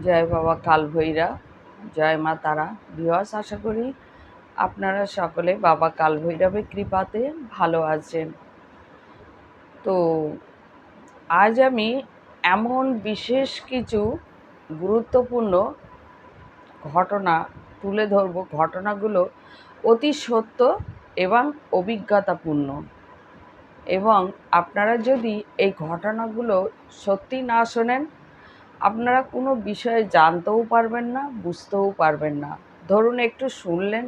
জয় বাবা কালভৈরা, জয় মা তারা। ভিউয়ার্স, আশা করি আপনারা সকলে বাবা কালভৈরবের কৃপাতে ভালো আছেন। তো আজ আমি এমন বিশেষ কিছু গুরুত্বপূর্ণ ঘটনা তুলে ধরব। ঘটনাগুলো অতি সত্য এবং অভিজ্ঞতাপূর্ণ, এবং আপনারা যদি এই ঘটনাগুলো সত্যি না শোনেন, আপনারা কোনো বিষয়ে জানতেও পারবেন না, বুঝতেও পারবেন না। ধরুন একটু শুনলেন,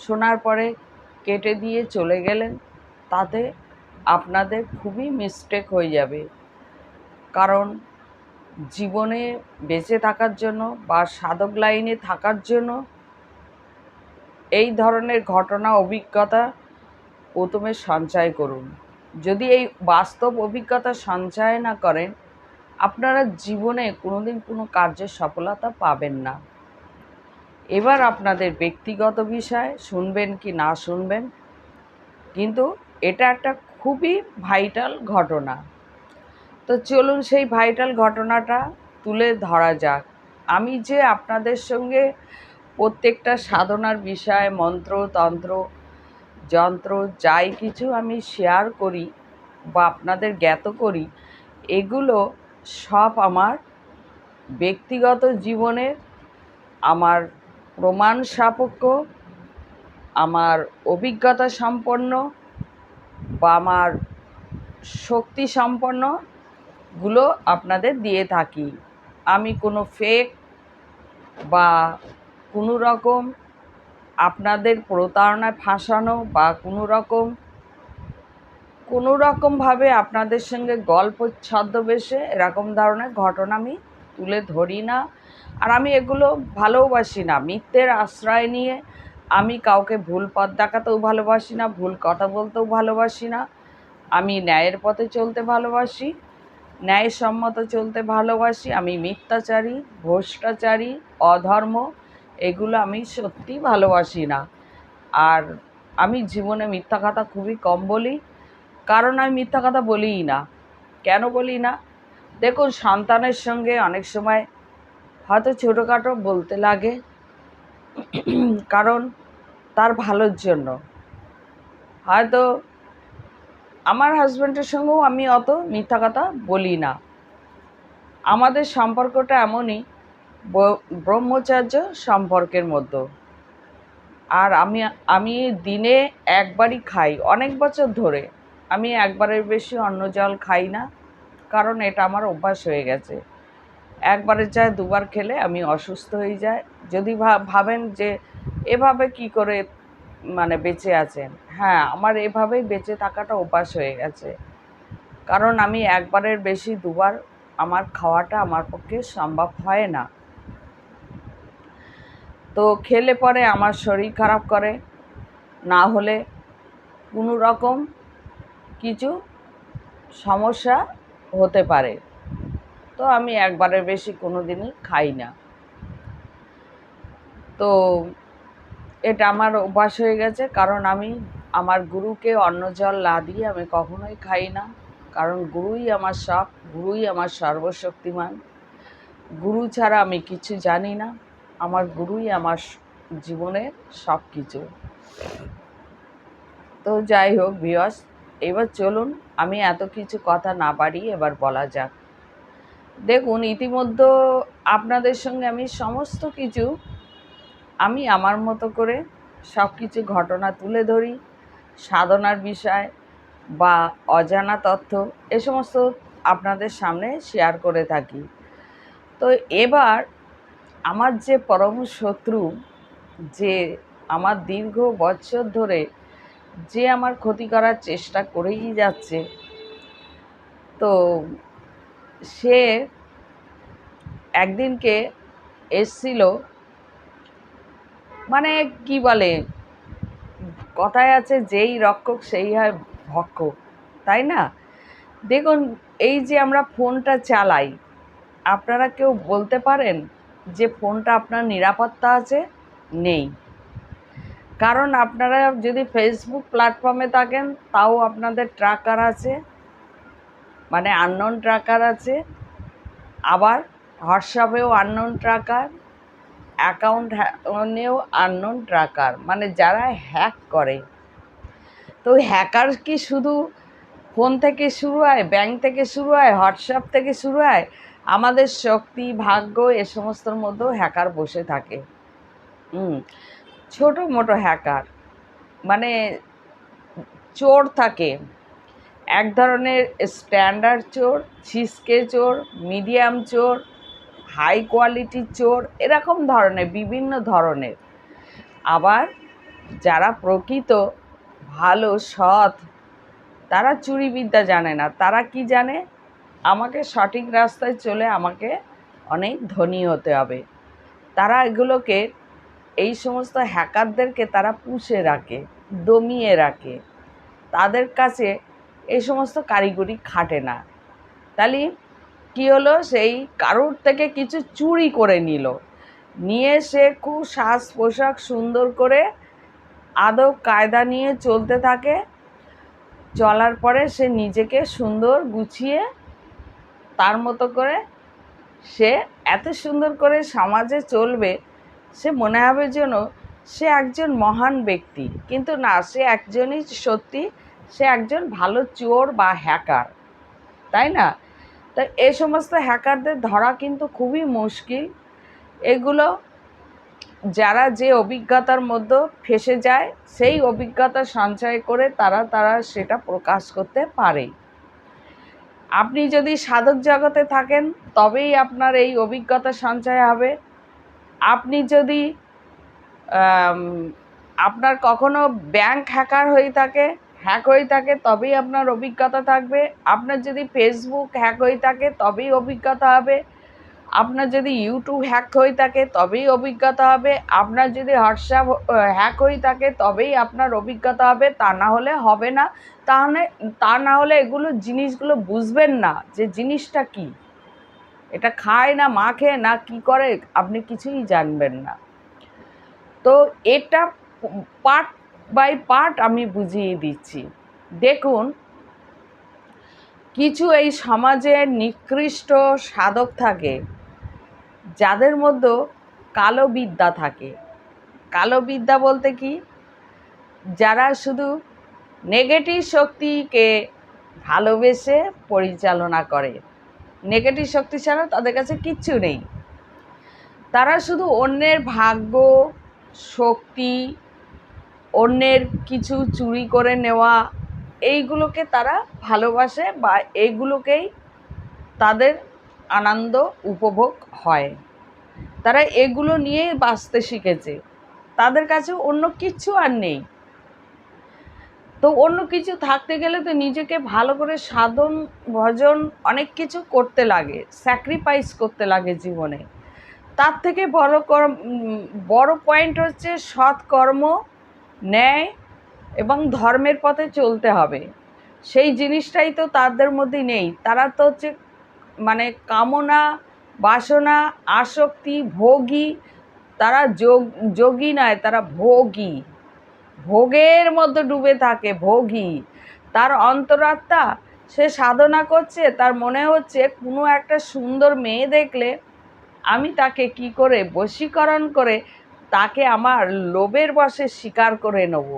শোনার পরে কেটে দিয়ে চলে গেলেন, তাতে আপনাদের খুবই মিস্টেক হয়ে যাবে। কারণ জীবনে বেঁচে থাকার জন্য বা সাধক লাইনে থাকার জন্য এই ধরনের ঘটনা অভিজ্ঞতা প্রথমে সঞ্চয় করুন। যদি এই বাস্তব অভিজ্ঞতা সঞ্চয় না করেন, আপনারা জীবনে কোনোদিন কোনো কার্যের সফলতা পাবেন না। এবার আপনাদের ব্যক্তিগত বিষয়, শুনবেন কি না শুনবেন, কিন্তু এটা একটা খুবই ভাইটাল ঘটনা। তো চলুন সেই ভাইটাল ঘটনাটা তুলে ধরা যাক। আমি যে আপনাদের সঙ্গে প্রত্যেকটা সাধনার বিষয়, মন্ত্র, তন্ত্র, যন্ত্র, যাই কিছু আমি শেয়ার করি বা আপনাদের জ্ঞাত করি, এগুলো সব আমার ব্যক্তিগত জীবনের, আমার প্রমাণ সাপেক্ষ, আমার অভিজ্ঞতা সম্পন্ন বা আমার শক্তি সম্পন্নগুলো আপনাদের দিয়ে থাকি। আমি কোনো ফেক বা কোনো রকম আপনাদের প্রতারণায় ফাঁসানো বা কোনো রকমভাবে আপনাদের সঙ্গে গল্প ছদ্মবেশে এরকম ধরনের ঘটনা আমি তুলে ধরি না। আর আমি এগুলো ভালোবাসি না। মিথ্যের আশ্রয় নিয়ে আমি কাউকে ভুল পথ দেখাতেও ভালোবাসি না, ভুল কথা বলতেও ভালোবাসি না। আমি ন্যায়ের পথে চলতে ভালোবাসি, ন্যায়সম্মত চলতে ভালোবাসি। আমি মিথ্যাচারী, ভ্রষ্টাচারী, অধর্ম এগুলো আমি সত্যি ভালোবাসি না। আর আমি জীবনে মিথ্যা কথা খুবই কম বলি, কারণ আমি মিথ্যা কথা বলিই না। কেন বলি না? দেখুন, সন্তানের সঙ্গে অনেক সময় হয়তো ছোটোখাটো বলতে লাগে, কারণ তার ভালোর জন্য। হয়তো আমার হাজব্যান্ডের সঙ্গেও আমি অত মিথ্যা কথা বলি না। আমাদের সম্পর্কটা এমনই, ব্রহ্মচার্য সম্পর্কের মতো। আর আমি আমি দিনে একবারই খাই, অনেক বছর ধরে আমি একবারের বেশি অন্ন জল খাই না, কারণ এটা আমার অভ্যাস হয়ে গেছে। একবারের চায় দুবার খেলে আমি অসুস্থ হয়ে যাই। যদি ভাবেন যে এভাবে কি করে মানে বেঁচে আছেন, হ্যাঁ, আমার এভাবেই বেঁচে থাকাটা অভ্যাস হয়ে গেছে। কারণ আমি একবারের বেশি দুবার আমার খাওয়াটা আমার পক্ষে সম্ভব হয় না। তো খেলে পরে আমার শরীর খারাপ করে, না হলে কোনো রকম কিছু সমস্যা হতে পারে। তো আমি একবারের বেশি কোনো দিনই খাই না। তো এটা আমার অভ্যাস হয়ে গেছে, কারণ আমি আমার গুরুকে অন্ন জল না দিয়ে আমি কখনোই খাই না। কারণ গুরুই আমার সব, গুরুই আমার সর্বশক্তিমান। গুরু ছাড়া আমি কিছু জানি না। আমার গুরুই আমার জীবনের সব কিছু। তো যাই হোক ভিউয়ার্স, এবার চলুন আমি এত কিছু কথা না বাড়িয়ে এবার বলা যাক। দেখুন, ইতিমধ্যে আপনাদের সঙ্গে আমি সমস্ত কিছু আমি আমার মতো করে সব কিছু ঘটনা তুলে ধরি, সাধনার বিষয় বা অজানা তথ্য এ সমস্ত আপনাদের সামনে শেয়ার করে থাকি। তো এবার আমার যে পরম শত্রু, যে আমার দীর্ঘ বছর ধরে যে আমার ক্ষতি করার চেষ্টা করেই যাচ্ছে, তো সে একদিনকে এসছিল, মানে কি বলে, কথায় আছে যেই রক্ষক সেই হয় ভক্ষক, তাই না? দেখুন, এই যে আমরা ফোনটা চালাই, আপনারা কেউ বলতে পারেন যে ফোনটা আপনার নিরাপত্তা আছে? নেই। কারণ আপনারা যদি ফেসবুক প্ল্যাটফর্মে থাকেন, তাও আপনাদের ট্র্যাকার আছে, মানে আননোন ট্র্যাকার আছে। আবার হোয়াটসঅ্যাপেও আননোন ট্র্যাকার, অ্যাকাউন্টেও আননোন ট্র্যাকার, মানে যারা হ্যাক করে। তো হ্যাকার কি শুধু ফোন থেকে শুরু হয়, ব্যাংক থেকে শুরু হয়, হোয়াটসঅ্যাপ থেকে শুরু হয়? আমাদের শক্তি, ভাগ্য এ সমস্তর মধ্যেও হ্যাকার বসে থাকে। ছোটো মোটো হ্যাকার, মানে চোর থাকে, এক ধরনের স্ট্যান্ডার্ড চোর, ছিসকে চোর, মিডিয়াম চোর, হাই কোয়ালিটির চোর, এরকম ধরনের বিভিন্ন ধরনের। আবার যারা প্রকৃত ভালো সৎ, তারা চুরিবিদ্যা জানে না। তারা কি জানে? আমাকে সঠিক রাস্তায় চলে আমাকে অনেক ধনী হতে হবে। তারা এগুলোকে, এই সমস্ত হ্যাকারদেরকে তারা পুষে রাখে, দমিয়ে রাখে। তাদের কাছে এই সমস্ত কারিগরি খাটে না। তাহলে কী হলো? সেই কারোর থেকে কিছু চুরি করে নিয়ে সে খুব সাজ পোশাক সুন্দর করে আদব কায়দা নিয়ে চলতে থাকে। চলার পরে সে নিজেকে সুন্দর গুছিয়ে তার মতো করে সে এত সুন্দর করে সমাজে চলবে, সে মনে হবে যেন সে একজন মহান ব্যক্তি, কিন্তু না, সে একজনই সত্যি, সে একজন ভালো চোর বা হ্যাকার, তাই না? তো এই সমস্ত হ্যাকারদের ধরা কিন্তু খুবই মুশকিল। এগুলো যারা যে অভিজ্ঞতার মধ্যে ফেঁসে যায়, সেই অভিজ্ঞতা সঞ্চয় করে তারা সেটা প্রকাশ করতে পারে। আপনি যদি সাধক জগতে থাকেন তবেই আপনার এই অভিজ্ঞতা সঞ্চয় হবে। আপনি যদি আপনার কখনো ব্যাংক হ্যাক হয়ে থাকে তবেই আপনার অভিজ্ঞতা থাকবে। আপনার যদি ফেসবুক হ্যাক হয়ে থাকে তবেই অভিজ্ঞতা হবে। আপনার যদি ইউটিউব হ্যাক হয়ে থাকে তবেই অভিজ্ঞতা হবে। আপনার যদি হোয়াটসঅ্যাপ হ্যাক হয়ে থাকে তবেই আপনার অভিজ্ঞতা হবে, তা না হলে হবে না। তা না হলে এগুলো জিনিসগুলো বুঝবেন না যে জিনিসটা কি, এটা খায় না মাখে না কি করে, আপনি কিছুই জানবেন না। তো এটা পার্ট বাই পার্ট আমি বুঝিয়ে দিচ্ছি। দেখুন, কিছু এই সমাজের নিকৃষ্ট সাধক থাকে যাদের মধ্যে কালো বিদ্যা থাকে। কালো বিদ্যা বলতে কি? যারা শুধু নেগেটিভ শক্তিকে ভালোবেসে পরিচালনা করে, নেগেটিভ শক্তি ছাড়া তাদের কাছে কিচ্ছু নেই। তারা শুধু অন্যের ভাগ্য, শক্তি, অন্যের কিছু চুরি করে নেওয়া, এইগুলোকে তারা ভালোবাসে বা এইগুলোকেই তাদের আনন্দ উপভোগ হয়। তারা এগুলো নিয়েই বাঁচতে শিখেছে, তাদের কাছে অন্য কিচ্ছু আর নেই। তো অন্য কিছু থাকতে গেলে তো নিজেকে ভালো করে সাধন ভজন অনেক কিছু করতে লাগে, স্যাক্রিফাইস করতে লাগে জীবনে। তার থেকে বড় পয়েন্ট হচ্ছে সৎকর্ম, ন্যায় এবং ধর্মের পথে চলতে হবে। সেই জিনিসটাই তো তাদের মধ্যে নেই। তারা তো হচ্ছে মানে কামনা, বাসনা, আসক্তি, ভোগী। তারা যোগী নয়, তারা ভোগী, ভোগের মধ্যে ডুবে থাকে, ভোগী। তার অন্তরাত্মা, সে সাধনা করছে, তার মনে হচ্ছে কোনো একটা সুন্দর মেয়ে দেখলে আমি তাকে কি করে বশীকরণ করে তাকে আমার লোভের বশে শিকার করে নেব,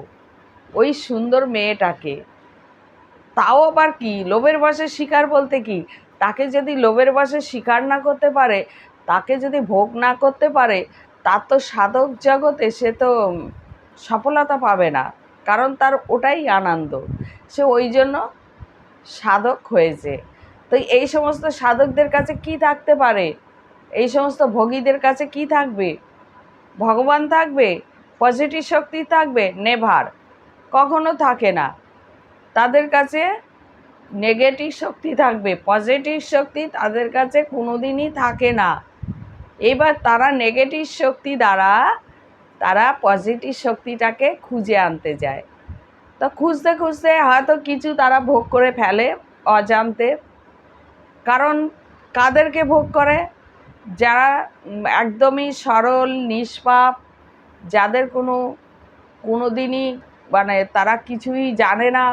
ওই সুন্দর মেয়েটাকে। তাও আবার কি লোভের বশে শিকার বলতে কি? তাকে যদি লোভের বশে শিকার না করতে পারে, তাকে যদি ভোগ না করতে পারে, তার তো সাধক জগতে সে তো সফলতা পাবে না, কারণ তার ওটাই আনন্দ। সে ওই জন্য সাধক হয়েছে। তো এই সমস্ত সাধকদের কাছে কি থাকতে পারে? এই সমস্ত ভোগীদের কাছে কি থাকবে? ভগবান থাকবে? পজিটিভ শক্তি থাকবে? নেভার, কখনো থাকে না। তাদের কাছে নেগেটিভ শক্তি থাকবে, পজিটিভ শক্তি তাদের কাছে কোনোদিনই থাকে না। এবার তারা নেগেটিভ শক্তি দ্বারা তারা পজিটিভ শক্তিটাকে খুঁজে আনতে যায়। তো খুঁজতে খুঁজতে হয়তো কিছু তারা ভোগ করে ফেলে অজান্তে। কারণ কাদেরকে ভোগ করে? যারা একদমই সরল নিষ্পাপ, যাদের কোনো দিনই মানে তারা কিছুই জানে না,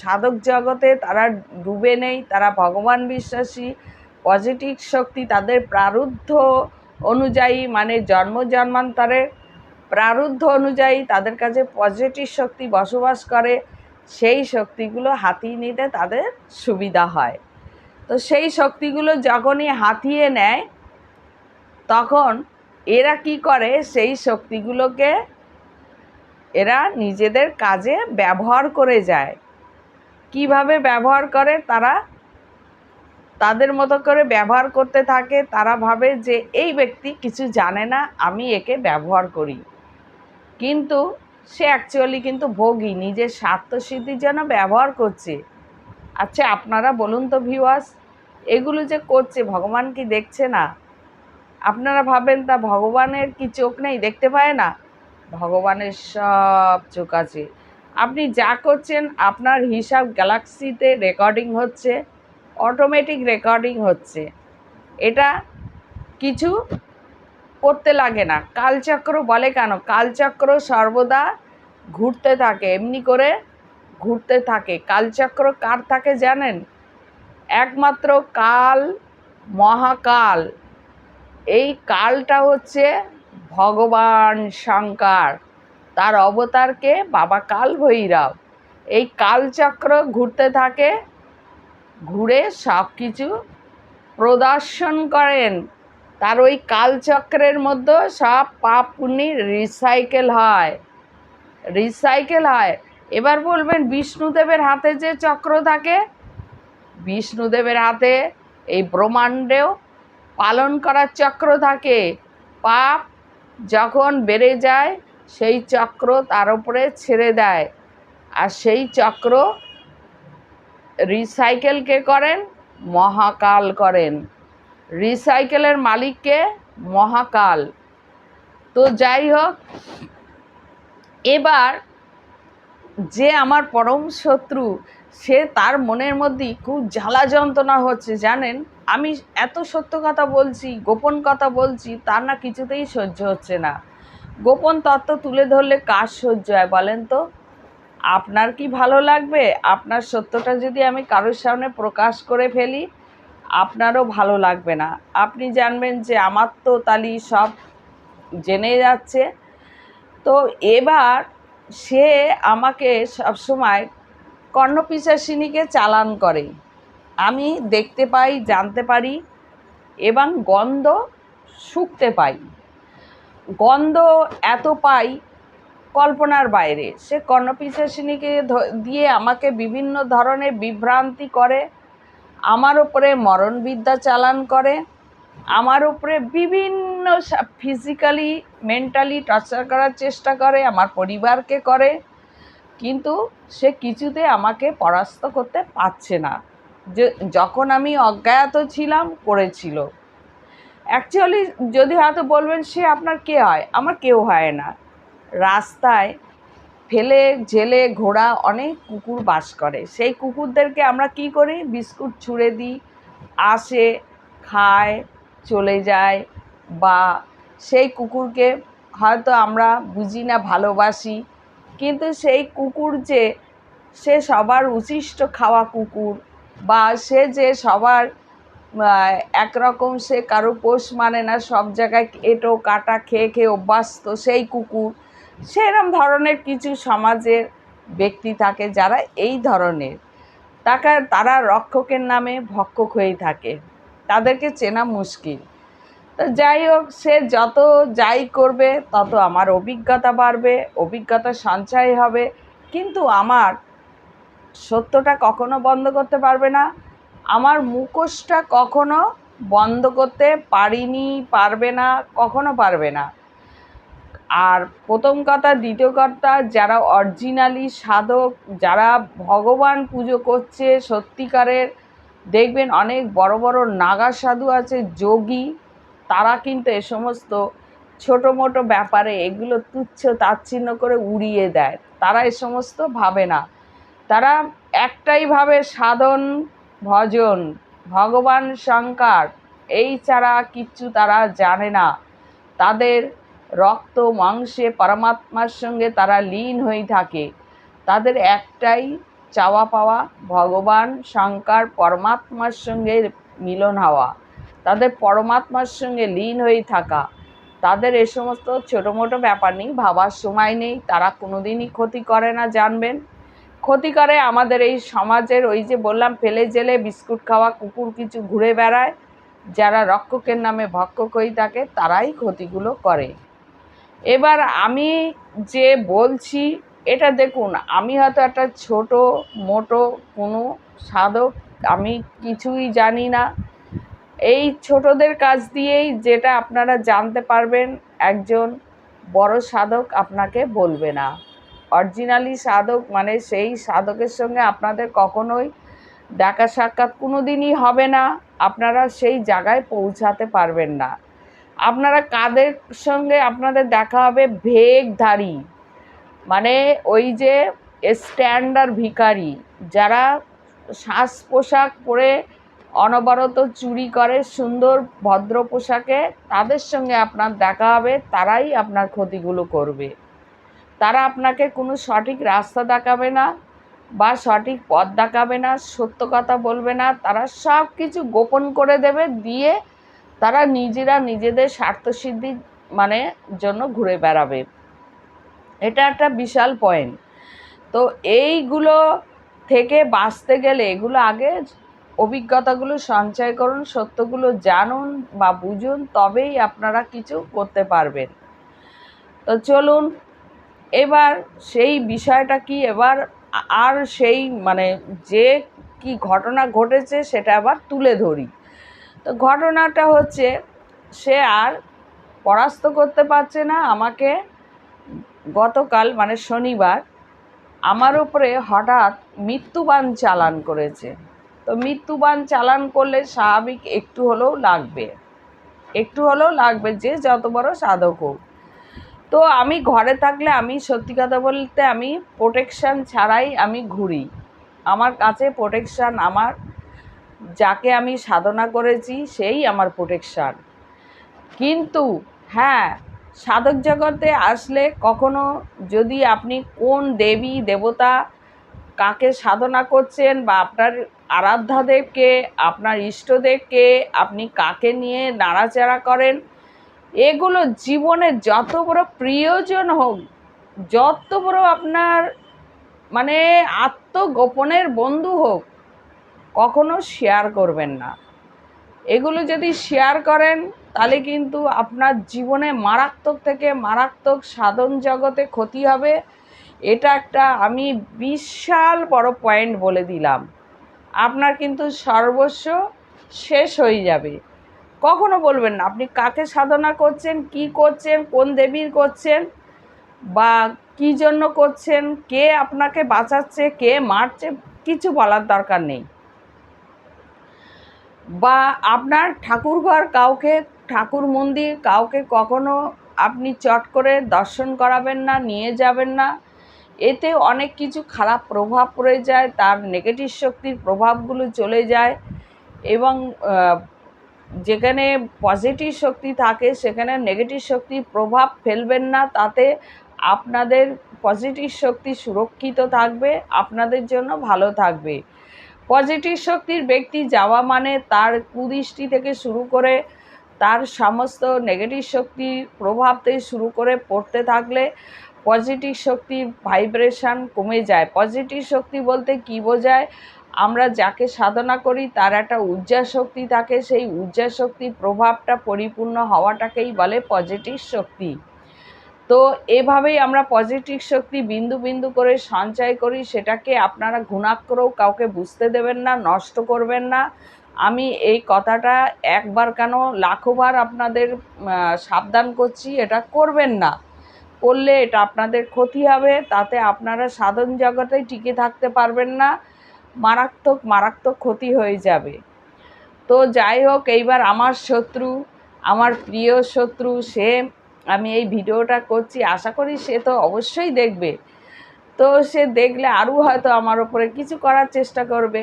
সাধক জগতে তারা ডুবে নেই, তারা ভগবান বিশ্বাসী, পজিটিভ শক্তি তাদের প্রারব্ধ অনুযায়ী, মানে জন্ম জন্মান্তরের প্রারব্ধ অনুযায়ী তাদের কাছে পজিটিভ শক্তি বসবাস করে, সেই শক্তিগুলো হাতিয়ে নিতে তাদের সুবিধা হয়। তো সেই শক্তিগুলো যখনই হাতিয়ে নেয় তখন এরা কি করে, সেই শক্তিগুলোকে এরা নিজেদের কাজে ব্যবহার করে যায়। কিভাবে ব্যবহার করে, তারা তাদের মতো করে ব্যবহার করতে থাকে। তারা ভাবে যে এই ব্যক্তি কিছু জানে না, আমি একে ব্যবহার করি, কিন্তু সে অ্যাকচুয়ালি কিন্তু ভোগী, নিজের স্বার্থসিদ্ধির জন্য ব্যবহার করছে। আচ্ছা আপনারা বলুন তো ভিউয়ার্স, এগুলো যে করছে ভগবান কি দেখছে না? আপনারা ভাবেন তা ভগবানের কি চোখ নেই, দেখতে পায় না? ভগবানের সব চোখ আছে। আপনি যা করছেন আপনার হিসাব গ্যালাক্সিতে রেকর্ডিং হচ্ছে, অটোমেটিক রেকর্ডিং হচ্ছে। এটা কিছু করতে লাগে না। কালচক্র বলে কেন? কালচক্র সর্বদা ঘুরতে থাকে, এমনি করে ঘুরতে থাকে। কালচক্র কার থাকে জানেন? একমাত্র কাল, মহাকাল। এই কালটা হচ্ছে ভগবান শঙ্কর, তার অবতারকে বাবা কাল ভৈরব। এই কালচক্র ঘুরতে থাকে, ঘুরে সব কিছু প্রদর্শন করেন। তার ওই কালচক্রের মধ্যে সব পাপ পুণ্য রিসাইকেল হয়। এবার বলবেন বিষ্ণুদেবের হাতে যে চক্র থাকে, বিষ্ণুদেবের হাতে এই ব্রহ্মাণ্ডেও পালন করার চক্র থাকে। পাপ যখন বেড়ে যায় সেই চক্র তার উপরে ছেড়ে দেয়, আর সেই চক্র রিসাইকেল কে করেন? মহাকাল করেন। রিসাইকেলের মালিককে? মহাকাল। তো যাই হোক, এবার যে আমার পরম শত্রু, সে তার মনের মধ্যে খুব জ্বালা যন্ত্রণা হচ্ছে জানেন। আমি এত সত্য কথা বলছি, গোপন কথা বলছি, তার না কিছুতেই সহ্য হচ্ছে না। গোপন তত্ত্ব তুলে ধরলে কার সহ্য হয় বলেন তো? আপনার কি ভালো লাগবে? আপনার সত্যটা যদি আমি কারোর সামনে প্রকাশ করে ফেলি, আপনারও ভালো লাগবে না। আপনি জানবেন যে আমার তো তালি সব জেনে যাচ্ছে। তো এবার সে আমাকে সবসময় কর্ণপিশাচিনীকে চালান করে। আমি দেখতে পাই, জানতে পারি এবং গন্ধ শুঁকতে পাই। গন্ধ এত পাই কল্পনার বাইরে। সে কর্ণপিশাচিনীকে দিয়ে আমাকে বিভিন্ন ধরনের বিভ্রান্তি করে, আমার ওপরে মরণবিদ্যা চালান করে, আমার উপরে বিভিন্ন ফিজিক্যালি মেন্টালি টর্চার করার চেষ্টা করে, আমার পরিবারকে করে, কিন্তু সে কিছুতে আমাকে পরাস্ত করতে পারছে না। যে যখন আমি অজ্ঞাত ছিলাম করেছিল। অ্যাকচুয়ালি যদি হয়তো বলবেন সে আপনার কে হয়? আমার কেউ হয় না। রাস্তায় ফেলে ঝেলে ঘোড়া অনেক কুকুর বাস করে। সেই কুকুরদেরকে আমরা কি করি? বিস্কুট ছুঁড়ে দিই, আসে, খায়, চলে যায়। বা সেই কুকুরকে হয়তো আমরা বুঝি না, ভালোবাসি, কিন্তু সেই কুকুর যে সে সবার উচিষ্ট খাওয়া কুকুর, বা সে যে সবার একরকম, সে কারো পোষ মানে না, সব জায়গায় এঁটো কাটা খেয়ে খেয়ে অভ্যস্ত সেই কুকুর, সেরম ধরনের কিছু সমাজের ব্যক্তি থাকে যারা এই ধরনের। তারা রক্ষকের নামে ভক্ষক হয়েই থাকে, তাদেরকে চেনা মুশকিল। তো যাই হোক, সে যত যাই করবে তত আমার অভিজ্ঞতা বাড়বে, অভিজ্ঞতা সঞ্চয় হবে, কিন্তু আমার সত্যটা কখনো বন্ধ করতে পারবে না। আমার মুখোশটা কখনো বন্ধ করতে পারিনি, পারবে না, কখনো পারবে না। আর প্রথম কথা, দ্বিতীয় কথা, যারা অরিজিনালি সাধক, যারা ভগবান পুজো করছে সত্যিকারের, দেখবেন অনেক বড় বড় নাগা সাধু আছে, যোগী, তারা কিন্তু এ সমস্ত ছোটো মোটো ব্যাপারে এগুলো তুচ্ছ তাচ্ছিন্ন করে উড়িয়ে দেয়। তারা এ সমস্ত ভাবে না। তারা একটাই ভাবে, সাধন ভজন, ভগবান শঙ্কর, এই ছাড়া কিচ্ছু তারা জানে না। তাদের রক্ত মাংসে পরমাত্মার সঙ্গে তারা লীন হয়ে থাকে। তাদের একটাই চাওয়া পাওয়া, ভগবান শঙ্কর পরমাত্মার সঙ্গে মিলন হওয়া, তাদের পরমাত্মার সঙ্গে লীন হয়ে থাকা, তাদের এ সমস্ত ছোটো মোটো ব্যাপার নেই, ভাবার সময় নেই। তারা কোনোদিনই ক্ষতি করে না, জানবেন। ক্ষতি করে আমাদের এই সমাজের, ওই যে বললাম ফেলে জেলে বিস্কুট খাওয়া কুকুর কিছু ঘুরে বেড়ায়, যারা রক্ষকের নামে ভক্ষক হয়ে থাকে, তারাই ক্ষতিগুলো করে। এবার আমি যে বলছি এটা দেখুন, আমি হয়তো একটা ছোট মোটো কোনো সাধক, আমি কিছুই জানি না। এই ছোটদের কাছ দিয়েই যেটা আপনারা জানতে পারবেন, একজন বড় সাধক আপনাকে বলবে না। অরিজিনালি সাধক মানে সেই সাধকের সঙ্গে আপনাদের কখনোই দেখা সাক্ষাৎ কোনো দিনই হবে না, আপনারা সেই জায়গায় পৌঁছাতে পারবেন না। আপনারা কাদের সঙ্গে আপনাদের দেখা হবে? ভেকধারী, মানে ওই যে স্ট্যান্ডার্ড ভিখারি, যারা সাজ পোশাক পরে অনবরত চুরি করে সুন্দর ভদ্র পোশাকে, তাদের সঙ্গে আপনার দেখা হবে। তারাই আপনার ক্ষতিগুলো করবে। তারা আপনাকে কোনো সঠিক রাস্তা দেখাবে না বা সঠিক পথ দেখাবে না, সত্য কথা বলবে না। তারা সব কিছু গোপন করে দেবে, দিয়ে তারা নিজেরা নিজেদের স্বার্থসিদ্ধির মানে জন্য ঘুরে বেড়াবে। এটা একটা বিশাল পয়েন্ট। তো এইগুলো থেকে বাঁচতে গেলে এগুলো আগে অভিজ্ঞতাগুলো সঞ্চয় করুন, সত্যগুলো জানুন বা বুঝুন, তবেই আপনারা কিছু করতে পারবেন। তো চলুন এবার সেই বিষয়টা কি, এবার আর সেই মানে যে কি ঘটনা ঘটেছে সেটা আবার তুলে ধরি। তো ঘটনাটা হচ্ছে, সে আর পরাস্ত করতে পারছে না আমাকে। গতকাল মানে শনিবার আমার উপরে হঠাৎ মৃত্যুবাণ চালান করেছে। তো মৃত্যুবাণ চালান করলে স্বাভাবিক একটু হলেও লাগবে, একটু হলেও লাগবে, যে যত বড় সাধক হোক। তো আমি ঘরে থাকলে, আমি সত্যি কথা বলতে আমি প্রোটেকশান ছাড়াই আমি ঘুরি। আমার কাছে প্রোটেকশান, আমার যাকে আমি সাধনা করেছি সেই আমার প্রোটেকশান। কিন্তু হ্যাঁ, সাধক জগতে আসলে কখনো যদি আপনি কোন দেবী দেবতা কাকে সাধনা করছেন বা আপনার আরাধ্যাদেবকে, আপনার ইষ্টদেবকে আপনি কাকে নিয়ে নাড়াচাড়া করেন, এগুলো জীবনে যত বড় প্রিয়জন হোক, যত বড় আপনার মানে আত্মগোপনের বন্ধু হোক, কখনো শেয়ার করবেন না। এগুলো যদি শেয়ার করেন তাহলে কিন্তু আপনার জীবনে মারাত্মক থেকে মারাত্মক সাধন জগতে ক্ষতি হবে। এটা একটা আমি বিশাল বড় পয়েন্ট বলে দিলাম। আপনার কিন্তু সর্বস্ব শেষ হয়ে যাবে। কখনো বলবেন না আপনি কাকে সাধনা করছেন, কি করছেন, কোন দেবীর করছেন বা কী জন্য করছেন, কে আপনাকে বাঁচাচ্ছে, কে মারছে, কিছু বলার দরকার নেই। বা আপনার ঠাকুরঘর কাউকে, ঠাকুর মন্দির কাউকে কখনো আপনি চট করে দর্শন করাবেন না, নিয়ে যাবেন না। এতে অনেক কিছু খারাপ প্রভাব পড়ে যায়, তার নেগেটিভ শক্তির প্রভাবগুলো চলে যায়। এবং যেখানে পজিটিভ শক্তি থাকে সেখানে নেগেটিভ শক্তির প্রভাব ফেলবেন না, তাতে আপনাদের পজিটিভ শক্তি সুরক্ষিত থাকবে, আপনাদের জন্য ভালো থাকবে। পজিটিভ শক্তির ব্যক্তি যাওয়া মানে তার কুদৃষ্টি থেকে শুরু করে তার সমস্ত নেগেটিভ শক্তির প্রভাব থেকে শুরু করে পড়তে থাকলে পজিটিভ শক্তির ভাইব্রেশন কমে যায়। পজিটিভ শক্তি বলতে কী বোঝায়? আমরা যাকে সাধনা করি তার একটা ঊর্জা শক্তি থাকে, সেই ঊর্জা শক্তির প্রভাবটা পরিপূর্ণ হওয়াটাকেই বলে পজিটিভ শক্তি। তো এভাবেই আমরা পজিটিভ শক্তি বিন্দু বিন্দু করে সঞ্চয় করি, সেটাকে আপনারা ঘুণাক্ষরেও কাউকে বুঝতে দেবেন না, নষ্ট করবেন না। আমি এই কথাটা একবার কেন লাখোবার আপনাদের সাবধান করছি, এটা করবেন না। করলে এটা আপনাদের ক্ষতি হবে, তাতে আপনারা সাধন জগতে টিকে থাকতে পারবেন না, মারাত্মক মারাত্মক ক্ষতি হয়ে যাবে। তো যাই হোক, এইবার আমার শত্রু, আমার প্রিয় শত্রু, সে আমি এই ভিডিওটা করছি, আশা করি সে তো অবশ্যই দেখবে। তো সে দেখলে আরও হয়তো আমার ওপরে কিছু করার চেষ্টা করবে।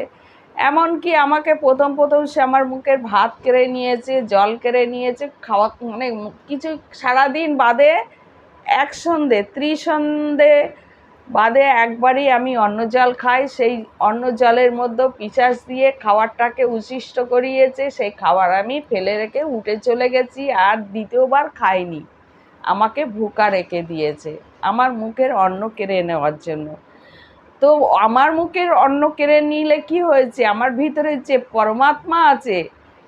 এমনকি আমাকে প্রথম প্রথম সে আমার মুখের ভাত কেড়ে নিয়েছে, জল কেড়ে নিয়েছে, খাওয়া কিছু সারাদিন বাদে এক সন্ধে ত্রিসন্ধে বাদে একবারই আমি অন্ন জল খাই, সেই অন্ন জলের মধ্যে পিশাচ দিয়ে খাবারটাকে উচ্ছিষ্ট করিয়েছে, সেই খাবার আমি ফেলে রেখে উঠে চলে গেছি, আর দ্বিতীয়বার খাইনি। আমাকে ভুকা রেখে দিয়েছে আমার মুখের অন্ন কেড়ে নেওয়ার জন্য। তো আমার মুখের অন্ন কেড়ে নিলে কি হয়েছে, আমার ভিতরে যে পরমাত্মা আছে,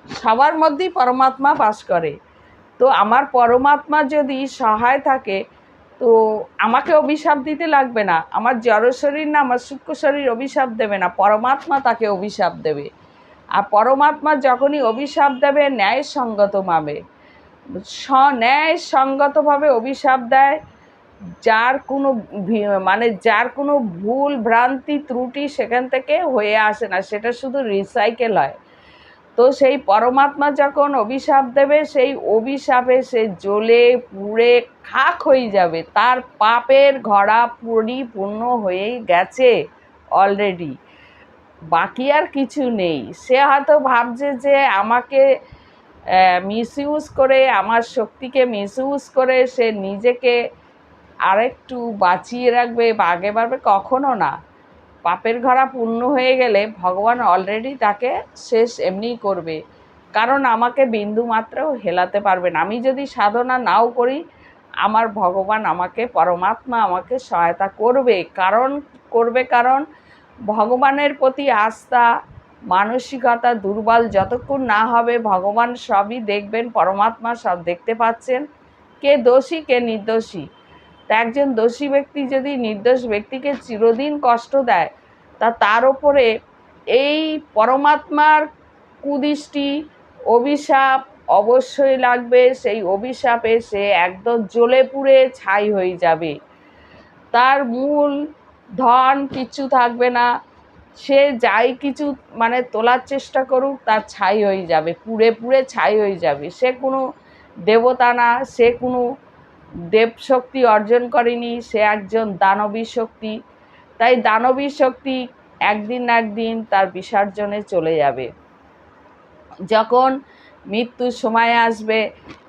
সবার মধ্যেই পরমাত্মা বাস করে। তো আমার পরমাত্মা যদি সহায় থাকে, তো আমাকে অভিশাপ দিতে লাগবে না। আমার জড় শরীর না, আমার সূক্ষ্ম শরীর অভিশাপ দেবে না, পরমাত্মা তাকে অভিশাপ দেবে। আর পরমাত্মা যখনই অভিশাপ দেবে ন্যায়সঙ্গতভাবে, ন্যায়সঙ্গতভাবে অভিশাপ দেয়। যার কোনো মানে যার কোনো ভুল ভ্রান্তি ত্রুটি সেখান থেকে হয়ে আসে না, সেটা শুধু রিসাইকেল হয়। তো সেই পরমাত্মা যখন অভিশাপ দেবে, সেই অভিশাপে সে জ্বলে পুড়ে খাক হয়ে যাবে। তার পাপের ঘড়া পরিপূর্ণ হয়েই গেছে অলরেডি, বাকি আর কিছু নেই। সে হয়তো ভাবছে যে আমাকে মিসইউজ করে, আমার শক্তিকে মিসইউজ করে সে নিজেকে আরেকটু বাঁচিয়ে রাখবে বা আগে বাড়বে, কখনো না। পাপের ঘড়া পূর্ণ হয়ে গেলে ভগবান অলরেডি তাকে শেষ এমনিই করবে, কারণ আমাকে বিন্দু মাত্রও হেলাতে পারবে না। আমি যদি সাধনা নাও করি, আমার ভগবান আমাকে, পরমাত্মা আমাকে সহায়তা করবে। কারণ ভগবানের প্রতি আস্থা, মানসিকতা দুর্বল যতক্ষণ না হবে, ভগবান সবই দেখবেন, পরমাত্মা সব দেখতে পাচ্ছেন, কে দোষী কে নির্দোষী। তা একজন দোষী ব্যক্তি যদি নির্দোষ ব্যক্তিকে চিরদিন কষ্ট দেয়, তার ওপরে এই পরমাত্মার কুদৃষ্টি, অভিশাপ অবশ্যই লাগবে। সেই অভিশাপে সে একদম জ্বলে পুড়ে ছাই হয়ে যাবে, তার মূল ধন কিচ্ছু থাকবে না। সে যাই কিছু মানে তোলার চেষ্টা করুক, তার ছাই হয়ে যাবে, পুড়ে পুড়ে ছাই হয়ে যাবে। সে কোনো দেবতা না, সে কোনো দেব শক্তি অর্জন করেনি, সে একজন দানবী শক্তি। তাই দানবী শক্তি একদিন না একদিন তার বিসর্জনে চলে যাবে। যখন মৃত্যুর সময় আসবে,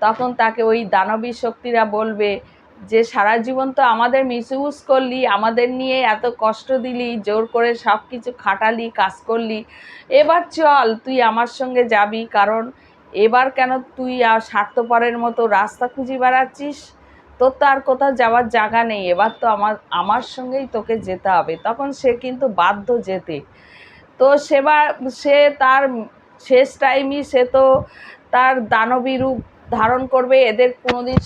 তখন তাকে ওই দানবী শক্তিরা বলবে যে সারা জীবন তো আমাদের মিসইউজ করলি, আমাদের নিয়ে এত কষ্ট দিলি, জোর করে সব কিছু খাটালি, কাজ করলি, এবার চল তুই আমার সঙ্গে যাবি। কারণ এবার কেন তুই স্বার্থপরের মতো রাস্তা খুঁজে বেড়াচ্ছিস, তোর তো আর কোথাও যাওয়ার জায়গা নেই, এবার তো আমার সঙ্গেই তোকে যেতে হবে। তখন সে কিন্তু বাধ্য যেতে। তো সে তার শেষ টাইমই সে তো তার দানবী রূপ ধারণ করবে। এদের কোনোদিন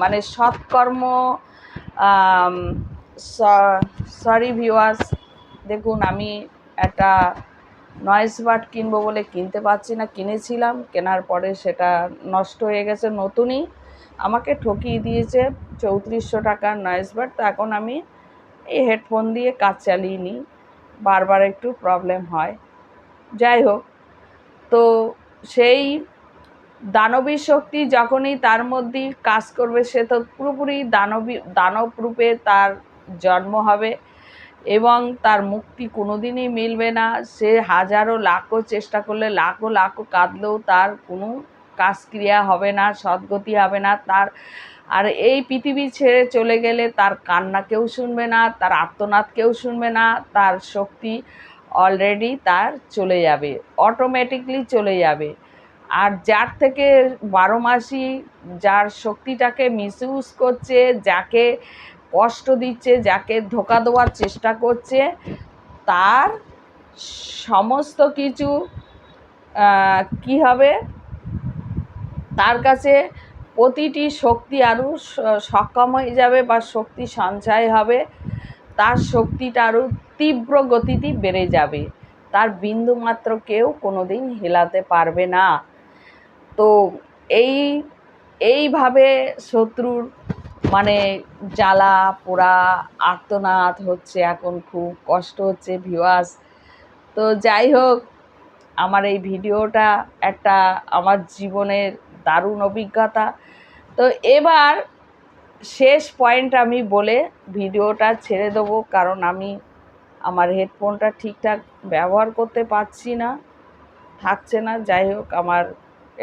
মানে সৎকর্ম, সরি ভিউয়ার্স, দেখুন আমি একটা নয়েজ বাড কিনবো বলে কিনতে পারছি না, কিনেছিলাম, কেনার পরে সেটা নষ্ট হয়ে গেছে। নতুনই আমাকে ঠকিয়ে দিয়েছে 3400 টাকার নয়েজ বাড। তো এখন আমি এই হেডফোন দিয়ে কাজ চালিয়ে নিই, বারবার একটু প্রবলেম হয়। যাই হোক, তো সেই দানবী শক্তি যখনই তার মধ্যেই কাজ করবে, সে তো পুরোপুরি দানব রূপে তার জন্ম হবে, এবং তার মুক্তি কোনোদিনই মিলবে না। সে হাজারো লাখো চেষ্টা করলে, লাখো লাখো কাঁদলেও তার কোনো কাজক্রিয়া হবে না, সদ্গতি হবে না তার। আর এই পৃথিবী ছেড়ে চলে গেলে তার কান্না কেউ শুনবে না, তার আর্তনাদ কেউ শুনবে না, তার শক্তি অলরেডি তার চলে যাবে, অটোমেটিকলি চলে যাবে। আর যার থেকে 12 মাসই যার শক্তিটাকে মিসইউজ করছে, যাকে কষ্ট দিচ্ছে, যাকে ধোঁকা দেওয়ার চেষ্টা করছে, তার সমস্ত কিছু কি হবে, তার কাছে প্রতিটি শক্তি আরও সক্ষম হয়ে যাবে বা শক্তি সঞ্চয় হবে, তার শক্তিটা আরও তীব্র গতিতে বেড়ে যাবে, তার বিন্দুমাত্র কেউ কোনোদিন হেলাতে পারবে না। তো এইভাবে শত্রুর মানে জ্বালা পোড়া আর্তনাদ হচ্ছে, এখন খুব কষ্ট হচ্ছে ভিউয়ার্স। তো যাই হোক, আমার এই ভিডিওটা একটা আমার জীবনের দারুণ অভিজ্ঞতা। তো এবার শেষ পয়েন্ট আমি বলে ভিডিওটা ছেড়ে দেবো, কারণ আমি আমার হেডফোনটা ঠিকঠাক ব্যবহার করতে পারছি না, থাকছে না। যাই হোক,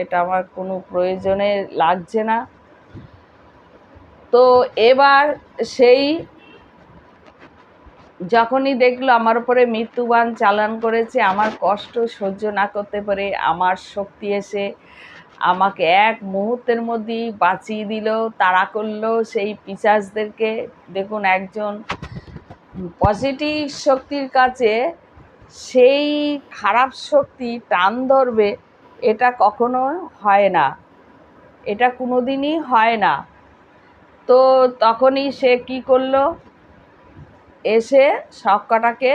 এটা আমার কোনো প্রয়োজনে লাগছে না। তো এবার সেই যখনই দেখলো আমার উপরে মৃত্যুবাণ চালান করেছে, আমার কষ্ট সহ্য না করতে পারে আমার শক্তি এসে আমাকে এক মুহূর্তের মধ্যেই বাঁচিয়ে দিল, তাড়া করলো সেই পিশাচদেরকে। দেখুন, একজন পজিটিভ শক্তির কাছে সেই খারাপ শক্তি টান ধরবে, এটা কখনো হয় না, এটা কোনোদিনই হয় না। তো তখনই সে কি করলো, এসে সব কটাকে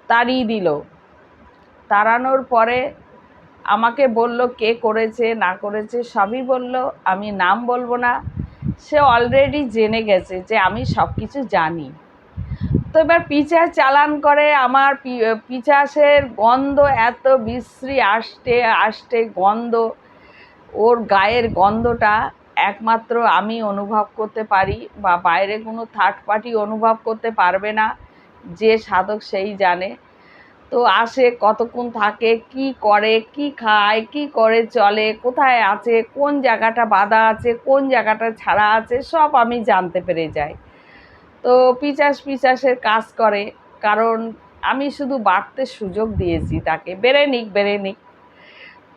তাড়িয়ে দিল। তাড়ানোর পরে আমাকে বলল কে করেছে না করেছে সবই বলল, আমি নাম বলবো না। সে অলরেডি জেনে গেছে যে আমি সব কিছু জানি। তো এবার পিশাচ চালান করে, আমার পিশাচের গন্ধ এত বিশ্রী আষ্টে আষ্টে গন্ধ, ওর গায়ের গন্ধটা একমাত্র আমি অনুভব করতে পারি, বা বাইরে কোনো থার্ড পার্টি অনুভব করতে পারবে না, যে সাধক সেই জানে। তো আসে, কতক্ষণ থাকে, কি করে, কি খায়, কি করে চলে, কোথায় আছে, কোন জায়গাটা বাঁধা আছে, কোন জায়গাটা ছাড়া আছে, সব আমি জানতে পেরে যাই। তো পিশাচের কাজ করে, কারণ আমি শুধু বাড়তে সুযোগ দিয়েছি তাকে, বেড়ে নিক।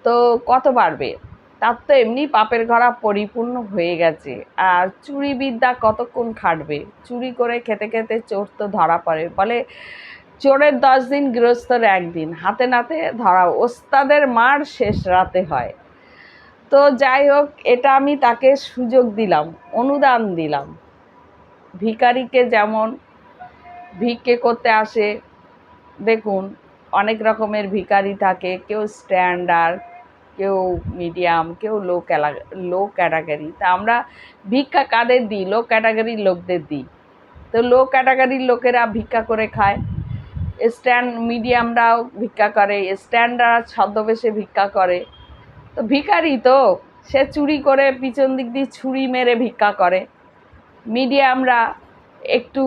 তো কত বাড়বে, তার তো এমনি পাপের ঘরা পরিপূর্ণ হয়ে গেছে। আর চুরি বিদ্যা কতক্ষণ খাটবে, চুরি করে খেতে খেতে চোর তো ধরা পড়ে, বলে চোরের 10 দিন গৃহস্থের 1 দিন, হাতে নাতে ধরা, ওস্তাদের মার শেষ রাতে হয়। তো যাই হোক, এটা আমি তাকে সুযোগ দিলাম, অনুদান দিলাম। ভিখারিকে যেমন ভিক্ষে করতে আসে, দেখুন অনেক রকমের ভিখারি থাকে, কেউ স্ট্যান্ডার্ড, কেউ মিডিয়াম, কেউ লো ক্যাটাগরি। তা আমরা ভিক্ষা কাদের দিই? লো ক্যাটাগরির লোকদের দিই। তো লো ক্যাটাগরির লোকেরা ভিক্ষা করে খায়, মিডিয়ামরাও ভিক্ষা করে, স্ট্যান্ডার্ড ছদ্মবেশে ভিক্ষা করে। তো ভিখারি তো, সে চুরি করে পিছন দিক দিয়ে ছুরি মেরে ভিক্ষা করে। মিডিয়ামরা একটু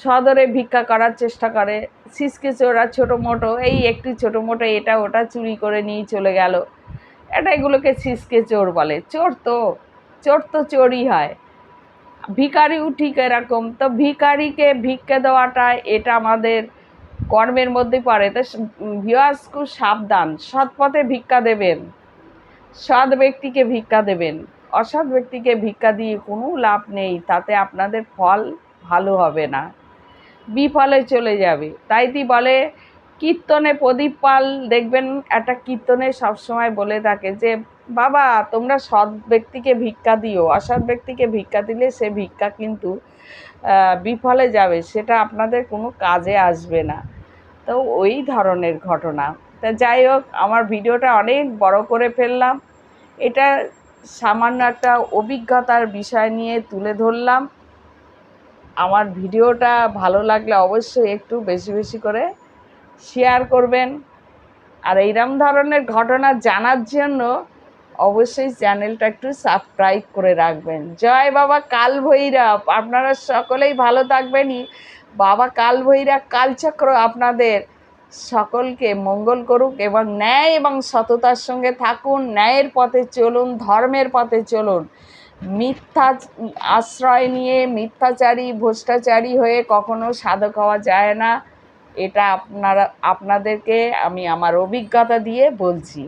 সদরে ভিক্ষা করার চেষ্টা করে, ছিচকে চোরা ছোটো মোটো, এই একটু ছোটো মোটো এটা ওটা চুরি করে নিয়ে চলে গেল, এটা এগুলোকে ছিচকে চোর বলে। চোর তো চোরই হয়, ভিখারিও ঠিক এরকম। তো ভিখারিকে ভিক্ষা দেওয়াটা এটা আমাদের কর্মের মধ্যে পড়ে। তো ভিউয়ার্স, খুব সাবধান, সৎ পথে ভিক্ষা দেবেন, সৎ ব্যক্তিকে ভিক্ষা দেবেন। অসৎ ব্যক্তিকে ভিক্ষা দিয়ে কোনো লাভ নেই, তাতে আপনাদের ফল ভালো হবে না, বিফলে চলে যাবে। তাইতি বলে কীর্তনে প্রদীপ পাল, দেখবেন একটা কীর্তনে সবসময় বলে থাকে যে বাবা তোমরা সৎ ব্যক্তিকে ভিক্ষা দিও, অসৎ ব্যক্তিকে ভিক্ষা দিলে সে ভিক্ষা কিন্তু বিফলে যাবে, সেটা আপনাদের কোনো কাজে আসবে না। তো ওই ধরনের ঘটনা। তা যাই হোক, আমার ভিডিওটা অনেক বড় করে ফেললাম, এটা সামান্য একটা অভিজ্ঞতার বিষয় নিয়ে তুলে ধরলাম। আমার ভিডিওটা ভালো লাগলে অবশ্যই একটু বেশি বেশি করে শেয়ার করবেন। আর এইরকম ধরনের ঘটনা জানার জন্য অবশ্যই চ্যানেলটা একটু সাবস্ক্রাইব করে রাখবেন। জয় বাবা কাল ভৈরব, আপনারা সকলেই ভালো থাকবেন। বাবা কাল ভৈরব কালচক্র আপনাদের সকলকে মঙ্গল করুক, এবং ন্যায় এবং সততার সঙ্গে থাকুন, ন্যায়ের পথে চলুন, ধর্মের পথে চলুন। মিথ্যা আশ্রয় নিয়ে মিথ্যাচারী ভ্রষ্টাচারী হয়ে কখনো সাধক হওয়া যায় না, এটা আপনাদেরকে আমি আমার অভিজ্ঞতা দিয়ে বলছি।